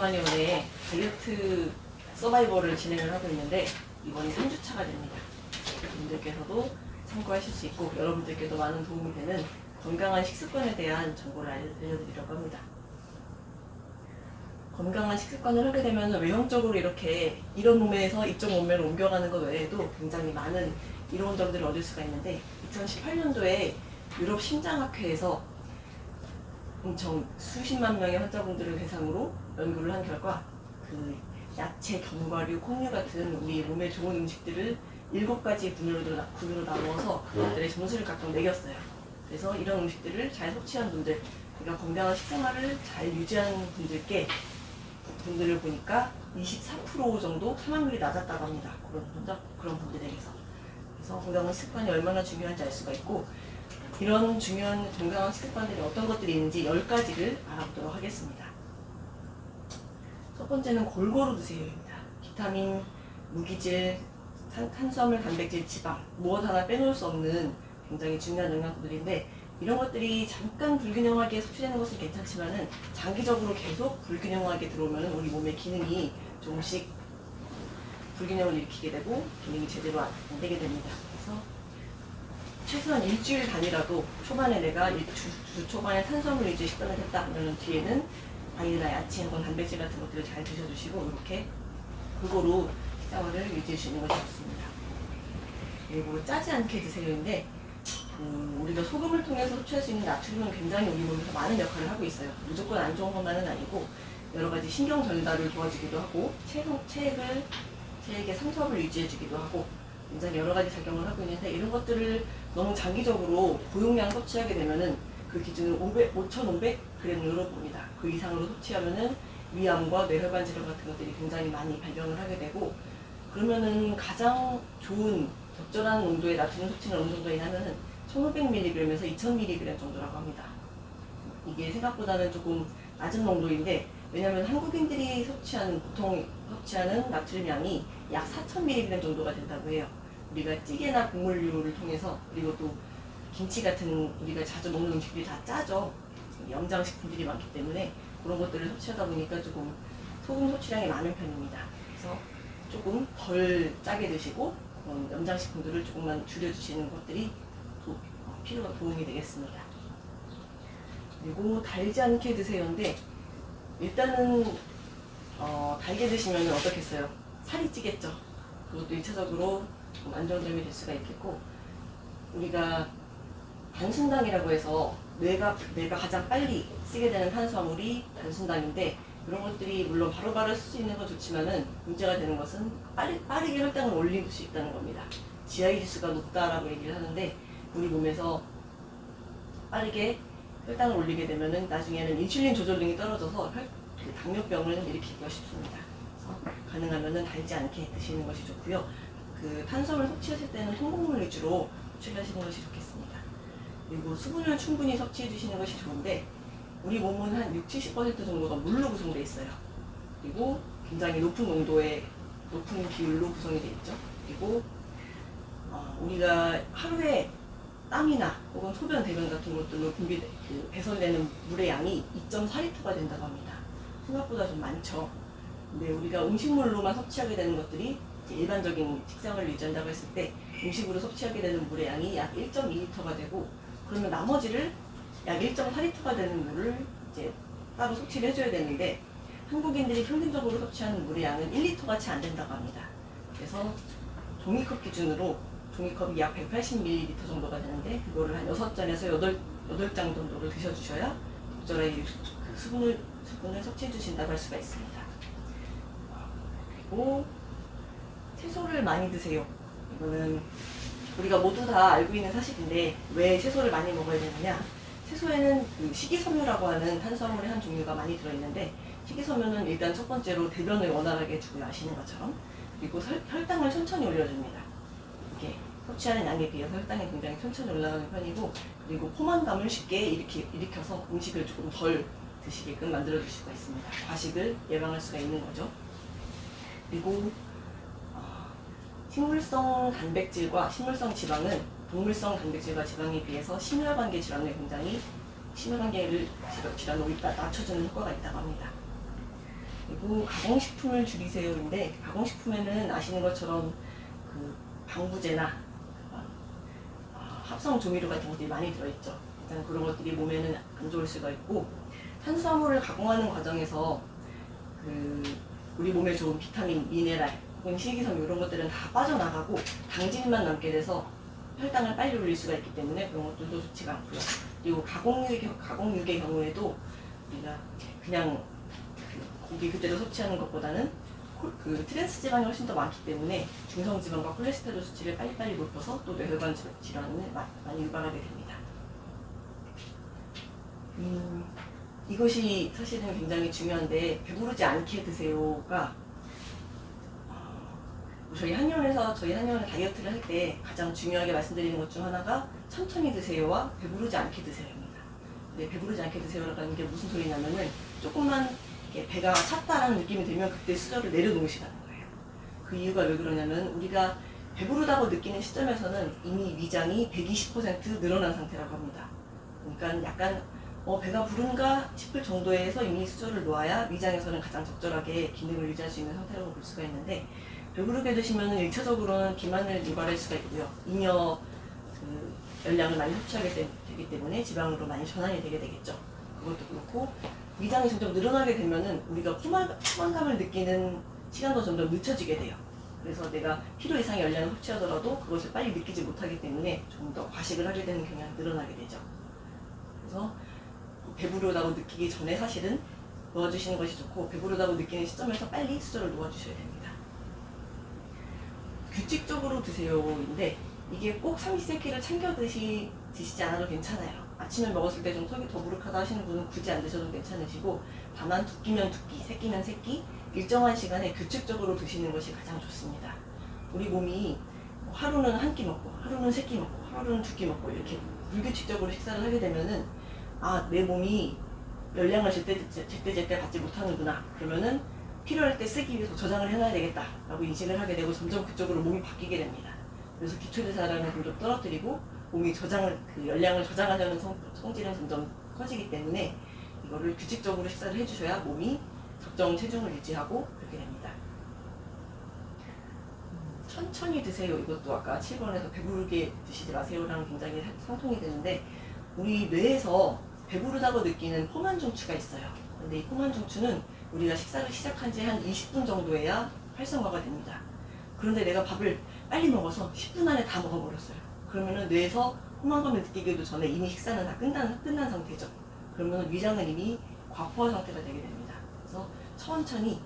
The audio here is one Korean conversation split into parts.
만에 다이어트 서바이벌을 진행을 하고 있는데 이번이 3주차가 됩니다. 분들께서도 참고하실 수 있고 여러분들께도 많은 도움이 되는 건강한 식습관에 대한 정보를 알려드리려고 합니다. 건강한 식습관을 하게 되면 외형적으로 이렇게 이런 몸에서 이쪽 몸매로 옮겨가는 것 외에도 굉장히 많은 이론점들을 얻을 수가 있는데 2018년도에 유럽 심장학회에서 엄청 수십만 명의 환자분들을 대상으로 연구를 한 결과 그 야채, 견과류, 콩류 같은 우리 몸에 좋은 음식들을 7가지 분류로 나누어서 그것들의 점수를 각각 매겼어요. 그래서 이런 음식들을 잘 섭취한 분들, 그러니까 건강한 식생활을 잘 유지한 분들을 보니까 24% 정도 사망률이 낮았다고 합니다. 그런 분들에게서. 그래서 건강한 식습관이 얼마나 중요한지 알 수가 있고 이런 중요한 건강한 식습관들이 어떤 것들이 있는지 10가지를 알아보도록 하겠습니다. 첫 번째는 골고루 드세요입니다. 비타민, 무기질, 탄수화물, 단백질, 지방 무엇 하나 빼놓을 수 없는 굉장히 중요한 영양소들인데 이런 것들이 잠깐 불균형하게 섭취되는 것은 괜찮지만은 장기적으로 계속 불균형하게 들어오면 우리 몸의 기능이 조금씩 불균형을 일으키게 되고 기능이 제대로 안 되게 됩니다. 그래서 최소한 일주일 단위라도 초반에 내가 주 초반에 탄수화물 위주의 식단을 했다 그러면 뒤에는 과일이나 야채 혹은 단백질 같은 것들을 잘 드셔주시고 이렇게 골고루 식생활을 유지해 주시는 것이 좋습니다. 그리고 짜지 않게 드세요인데 우리가 소금을 통해서 섭취할 수 있는 나트륨은 굉장히 우리 몸에서 많은 역할을 하고 있어요. 무조건 안 좋은 것만은 아니고 여러 가지 신경 전달을 도와주기도 하고 체액의 삼투압을 유지해주기도 하고 굉장히 여러 가지 작용을 하고 있는데 이런 것들을 너무 장기적으로 고용량 섭취하게 되면은 그 기준은 5,500g으로 봅니다. 그 이상으로 섭취하면은 위암과 뇌혈관 질환 같은 것들이 굉장히 많이 발병을 하게 되고 그러면은 가장 좋은 적절한 온도의 나트륨 섭취는 어느 정도냐면은 1,500mg에서 2,000mg 정도라고 합니다. 이게 생각보다는 조금 낮은 농도인데 왜냐하면 한국인들이 보통 섭취하는 나트륨 양이 약 4,000mg 정도가 된다고 해요. 우리가 찌개나 국물류를 통해서 그리고 또 김치 같은 우리가 자주 먹는 음식들이 다 짜죠. 염장식품들이 많기 때문에 그런 것들을 섭취하다 보니까 조금 소금 섭취량이 많은 편입니다. 그래서 조금 덜 짜게 드시고 염장식품들을 조금만 줄여주시는 것들이 도움이 되겠습니다. 그리고 달지 않게 드세요인데 일단은 달게 드시면 어떻겠어요? 살이 찌겠죠. 그것도 1차적으로 안 좋은 점이 될 수가 있겠고 우리가 단순당이라고 해서 뇌가 가장 빨리 쓰게 되는 탄수화물이 단순당인데 이런 것들이 물론 바로바로 쓸 수 있는 건 좋지만은 문제가 되는 것은 빠르게 혈당을 올릴 수 있다는 겁니다. GI 지수가 높다라고 얘기를 하는데 우리 몸에서 빠르게 혈당을 올리게 되면은 나중에는 인슐린 조절능이 떨어져서 당뇨병을 일으키기가 쉽습니다. 그래서 가능하면은 달지 않게 드시는 것이 좋고요. 탄수화물 섭취하실 때는 통곡물 위주로 섭취하시는 것이 좋겠습니다. 그리고 수분을 충분히 섭취해 주시는 것이 좋은데 우리 몸은 한 60~70% 정도가 물로 구성되어 있어요. 그리고 굉장히 높은 비율로 구성이 되어 있죠. 그리고 우리가 하루에 땀이나 혹은 소변, 대변 같은 것들로 배설되는 물의 양이 2.4리터가 된다고 합니다. 생각보다 좀 많죠. 근데 우리가 음식물로만 섭취하게 되는 것들이 일반적인 식생활을 유지한다고 했을 때 음식으로 섭취하게 되는 물의 양이 약 1.2리터가 되고 그러면 나머지를 약 1.4리터가 되는 물을 이제 따로 섭취를 해줘야 되는데 한국인들이 평균적으로 섭취하는 물의 양은 1리터 같이 안 된다고 합니다. 그래서 종이컵 기준으로 종이컵이 약 180ml 정도가 되는데 그거를 한 6잔에서 8장 정도를 드셔주셔야 적절하게 수분을 섭취해 주신다고 할 수가 있습니다. 그리고 채소를 많이 드세요. 이거는 우리가 모두 다 알고 있는 사실인데 왜 채소를 많이 먹어야 되느냐? 채소에는 식이섬유라고 하는 탄수화물의 한 종류가 많이 들어있는데 식이섬유는 일단 첫 번째로 대변을 원활하게 해주고요. 아시는 것처럼. 그리고 혈당을 천천히 올려줍니다. 이렇게 섭취하는 양에 비해서 혈당이 굉장히 천천히 올라가는 편이고 그리고 포만감을 쉽게 일으켜서 음식을 조금 덜 드시게끔 만들어줄 수가 있습니다. 과식을 예방할 수가 있는 거죠. 그리고 식물성 단백질과 식물성 지방은 동물성 단백질과 지방에 비해서 심혈관계 질환을 질환을 낮춰주는 효과가 있다고 합니다. 그리고 가공식품을 줄이세요인데, 가공식품에는 아시는 것처럼 그 방부제나 합성 조미료 같은 것들이 많이 들어있죠. 일단 그런 것들이 몸에는 안 좋을 수가 있고, 탄수화물을 가공하는 과정에서 우리 몸에 좋은 비타민, 미네랄, 혹은 식이섬유 이런 것들은 다 빠져나가고 당질만 남게 돼서 혈당을 빨리 올릴 수가 있기 때문에 그런 것들도 좋지가 않고요. 그리고 가공육의 경우에도 우리가 그냥 고기 그대로 섭취하는 것보다는 트랜스 지방이 훨씬 더 많기 때문에 중성 지방과 콜레스테롤 수치를 빨리빨리 높여서 또 뇌혈관 질환을 많이 유발하게 됩니다. 이것이 사실은 굉장히 중요한데, 배부르지 않게 드세요가 저희 한의원 다이어트를 할 때 가장 중요하게 말씀드리는 것 중 하나가 천천히 드세요와 배부르지 않게 드세요입니다. 근데 배부르지 않게 드세요라는 게 무슨 소리냐면은 조금만 배가 찼다라는 느낌이 들면 그때 수저를 내려놓으시라는 거예요. 그 이유가 왜 그러냐면, 우리가 배부르다고 느끼는 시점에서는 이미 위장이 120% 늘어난 상태라고 합니다. 그러니까 약간 배가 부른가 싶을 정도에서 이미 수저를 놓아야 위장에서는 가장 적절하게 기능을 유지할 수 있는 상태라고 볼 수가 있는데, 배부르게 드시면 1차적으로는 비만을 유발할 수가 있고요. 잉여 열량을 많이 섭취하게 되기 때문에 지방으로 많이 전환이 되게 되겠죠. 그것도 그렇고, 위장이 점점 늘어나게 되면은 우리가 포만감을 느끼는 시간도 점점 늦춰지게 돼요. 그래서 내가 필요 이상의 열량을 섭취하더라도 그것을 빨리 느끼지 못하기 때문에 좀 더 과식을 하게 되는 경향이 늘어나게 되죠. 그래서 배부르다고 느끼기 전에 사실은 놓아주시는 것이 좋고, 배부르다고 느끼는 시점에서 빨리 수저를 놓아주셔야 됩니다. 규칙적으로 드세요인데, 이게 꼭 삼시세끼를 챙겨 드시지 않아도 괜찮아요. 아침에 먹었을 때 좀 속이 더부룩하다 하시는 분은 굳이 안 드셔도 괜찮으시고, 다만 두 끼면 두 끼, 세 끼면 세 끼, 일정한 시간에 규칙적으로 드시는 것이 가장 좋습니다. 우리 몸이 하루는 한 끼 먹고, 하루는 세 끼 먹고, 하루는 두 끼 먹고 이렇게 불규칙적으로 식사를 하게 되면은, 내 몸이 열량을 제때 받지 못하는구나. 그러면은 필요할 때 쓰기 위해서 저장을 해놔야 되겠다 라고 인식을 하게 되고, 점점 그쪽으로 몸이 바뀌게 됩니다. 그래서 기초대사량을 점점 떨어뜨리고 몸이 열량을 저장하려는 성질은 점점 커지기 때문에 이거를 규칙적으로 식사를 해주셔야 몸이 적정 체중을 유지하고 그렇게 됩니다. 천천히 드세요. 이것도 아까 7번에서 배부르게 드시지 마세요랑 굉장히 상통이 되는데, 우리 뇌에서 배부르다고 느끼는 포만중추가 있어요. 근데 이 포만중추는 우리가 식사를 시작한 지 한 20분 정도에야 활성화가 됩니다. 그런데 내가 밥을 빨리 먹어서 10분 안에 다 먹어버렸어요. 그러면은 뇌에서 포만감을 느끼기도 전에 이미 식사는 다 끝난 상태죠. 그러면 위장은 이미 과포화 상태가 되게 됩니다. 그래서 천천히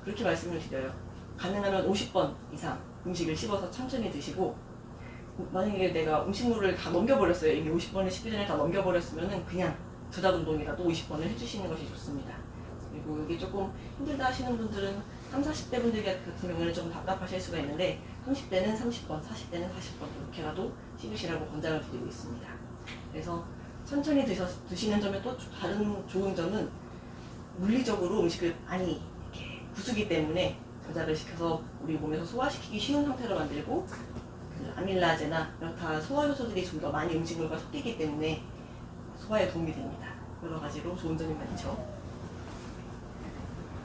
그렇게 말씀을 드려요. 가능하면 50번 이상 음식을 씹어서 천천히 드시고, 만약에 내가 음식물을 다 넘겨버렸어요. 이미 50번을 씹기 전에 다 넘겨버렸으면은 그냥 저작 운동이라도 50번을 해주시는 것이 좋습니다. 그리고 이게 조금 힘들다 하시는 분들은 30, 40대 분들 같은 경우에는 좀 답답하실 수가 있는데, 30대는 30번, 40대는 40번 이렇게라도 씹으시라고 권장을 드리고 있습니다. 그래서 천천히 드시는 점에 또 다른 좋은 점은, 물리적으로 음식을 많이 이렇게 부수기 때문에 저작을 시켜서 우리 몸에서 소화시키기 쉬운 상태로 만들고, 아밀라제나 여타 소화 효소들이 좀 더 많이 음식물과 섞이기 때문에 소화에 도움이 됩니다. 여러 가지로 좋은 점이 많죠.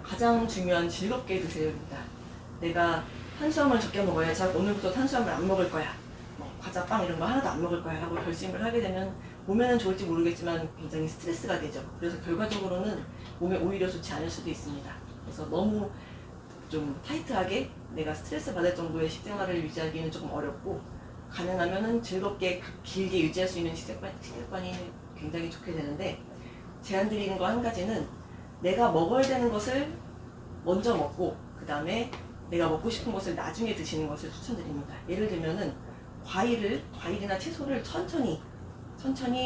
가장 중요한 즐겁게 드세요입니다. 내가 탄수화물 적게 먹어야, 오늘부터 탄수화물 안 먹을 거야, 과자, 빵 이런 거 하나도 안 먹을 거야 라고 결심을 하게 되면 몸에는 좋을지 모르겠지만 굉장히 스트레스가 되죠. 그래서 결과적으로는 몸에 오히려 좋지 않을 수도 있습니다. 그래서 너무 좀 타이트하게 내가 스트레스 받을 정도의 식생활을 유지하기는 조금 어렵고, 가능하면은 즐겁게 길게 유지할 수 있는 식습관이 굉장히 좋게 되는데, 제안 드리는 거 한 가지는, 내가 먹어야 되는 것을 먼저 먹고 그 다음에 내가 먹고 싶은 것을 나중에 드시는 것을 추천드립니다. 예를 들면은 과일이나 채소를 천천히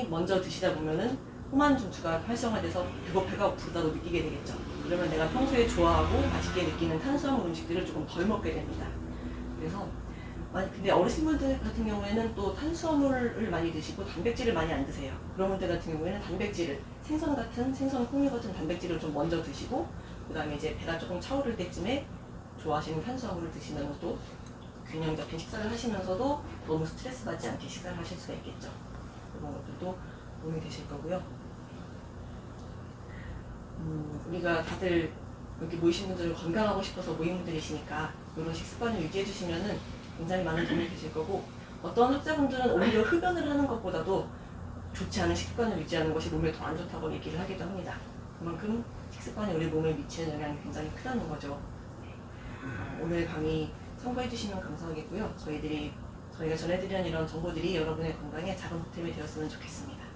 먼저 드시다 보면은 포만중추가 활성화돼서 배가 부르다고 느끼게 되겠죠. 그러면 내가 평소에 좋아하고 맛있게 느끼는 탄수화물 음식들을 조금 덜 먹게 됩니다. 그래서 근데 어르신분들 같은 경우에는 또 탄수화물을 많이 드시고 단백질을 많이 안 드세요. 그런 분들 같은 경우에는 단백질을 생선, 콩류 같은 단백질을 좀 먼저 드시고, 그 다음에 이제 배가 조금 차오를 때쯤에 좋아하시는 탄수화물을 드시면 또 균형 잡힌 식사를 하시면서도 너무 스트레스 받지 않게 식사를 하실 수가 있겠죠. 그런 것들도 도움이 되실 거고요. 우리가 다들 여기 모이신 분들은 건강하고 싶어서 모인 분들이시니까 이런 식습관을 유지해 주시면은 굉장히 많은 도움이 되실 거고, 어떤 학자분들은 오히려 흡연을 하는 것보다도 좋지 않은 식습관을 유지하는 것이 몸에 더 안 좋다고 얘기를 하기도 합니다. 그만큼 식습관이 우리 몸에 미치는 영향이 굉장히 크다는 거죠. 오늘 강의 참고해 주시면 감사하겠고요. 저희가 전해드리는 이런 정보들이 여러분의 건강에 작은 보탬이 되었으면 좋겠습니다.